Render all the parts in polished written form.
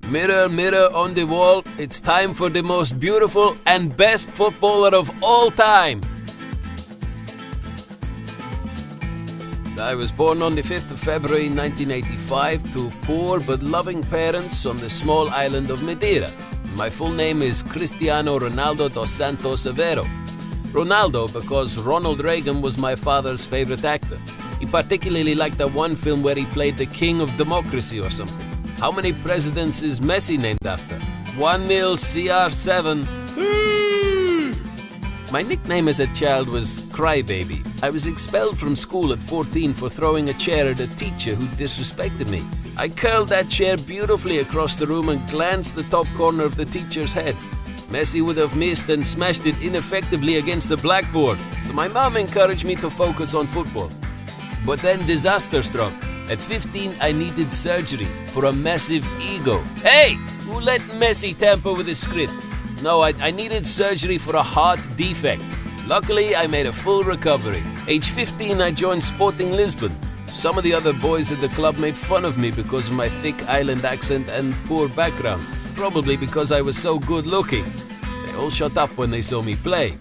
Mirror, mirror on the wall, it's time for the most beautiful and best footballer of all time. I was born on the 5th of February 1985 to poor but loving parents on the small island of Madeira. My full name is Cristiano Ronaldo dos Santos Aveiro. Ronaldo because Ronald Reagan was my father's favorite actor. He particularly liked that one film where he played the king of democracy or something. How many presidents is Messi named after? 1-0 CR7. My nickname as a child was Crybaby. I was expelled from school at 14 for throwing a chair at a teacher who disrespected me. I curled that chair beautifully across the room and glanced the top corner of the teacher's head. Messi would have missed and smashed it ineffectively against the blackboard, so my mom encouraged me to focus on football. But then disaster struck. At 15, I needed surgery for a massive ego. Hey! Who let Messi tamper with his script? No, I needed surgery for a heart defect. Luckily, I made a full recovery. Age 15, I joined Sporting Lisbon. Some of the other boys at the club made fun of me because of my thick island accent and poor background. Probably because I was so good looking. They all shut up when they saw me play.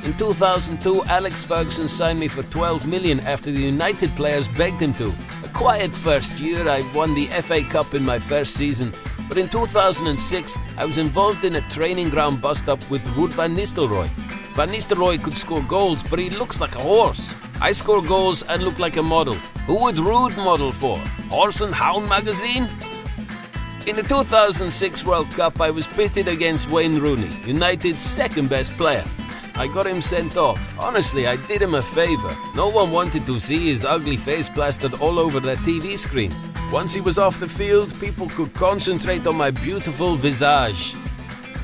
In 2002, Alex Ferguson signed me for 12 million after the United players begged him to. A quiet first year, I won the FA Cup in my first season. But in 2006, I was involved in a training ground bust-up with Ruud van Nistelrooy. Van Nistelrooy could score goals, but he looks like a horse. I score goals and look like a model. Who would Ruud model for? Horse and Hound magazine? In the 2006 World Cup, I was pitted against Wayne Rooney, United's second best player. I got him sent off. Honestly, I did him a favor. No one wanted to see his ugly face plastered all over their TV screens. Once he was off the field, people could concentrate on my beautiful visage.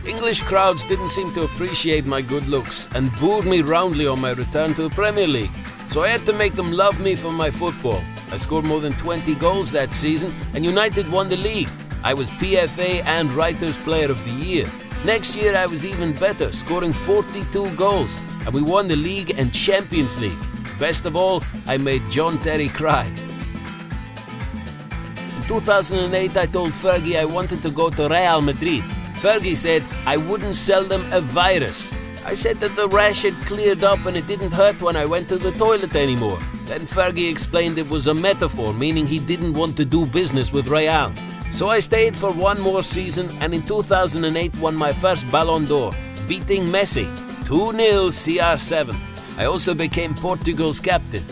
English crowds didn't seem to appreciate my good looks and booed me roundly on my return to the Premier League. So I had to make them love me for my football. I scored more than 20 goals that season and United won the league. I was PFA and Writers' Player of the Year. Next year I was even better, scoring 42 goals, and we won the league and Champions League. Best of all, I made John Terry cry. In 2008 I told Fergie I wanted to go to Real Madrid. Fergie said I wouldn't sell them a virus. I said that the rash had cleared up and it didn't hurt when I went to the toilet anymore. Then Fergie explained it was a metaphor, meaning he didn't want to do business with Real. So I stayed for one more season and in 2008 won my first Ballon d'Or, beating Messi, 2-0 CR7. I also became Portugal's captain.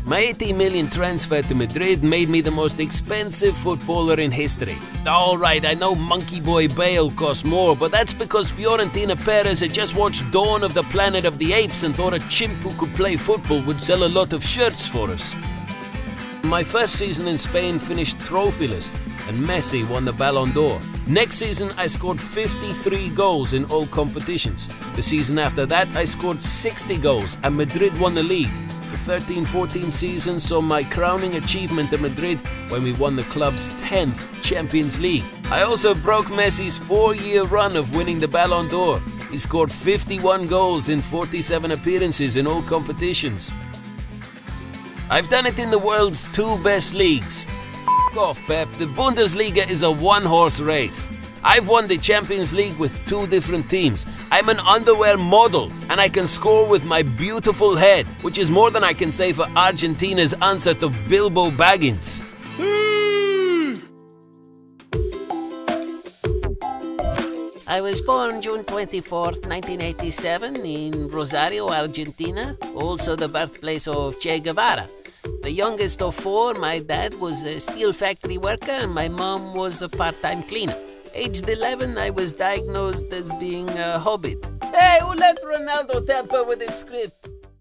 My 80 million transfer to Madrid made me the most expensive footballer in history. Alright, I know Monkey Boy Bale cost more, but that's because Fiorentina Perez had just watched Dawn of the Planet of the Apes and thought a chimp who could play football would sell a lot of shirts for us. My first season in Spain finished trophyless and Messi won the Ballon d'Or. Next season I scored 53 goals in all competitions. The season after that I scored 60 goals and Madrid won the league. The 13-14 season saw my crowning achievement at Madrid when we won the club's 10th Champions League. I also broke Messi's 4-year run of winning the Ballon d'Or. He scored 51 goals in 47 appearances in all competitions. I've done it in the world's 2 best leagues. F*** off, Pep. The Bundesliga is a one-horse race. I've won the Champions League with 2 different teams. I'm an underwear model and I can score with my beautiful head, which is more than I can say for Argentina's answer to Bilbo Baggins. I was born June 24th, 1987 in Rosario, Argentina, also the birthplace of Che Guevara. The youngest of 4, my dad was a steel factory worker and my mom was a part-time cleaner. Aged 11, I was diagnosed as being a hobbit. Hey, who let Ronaldo tamper with his script?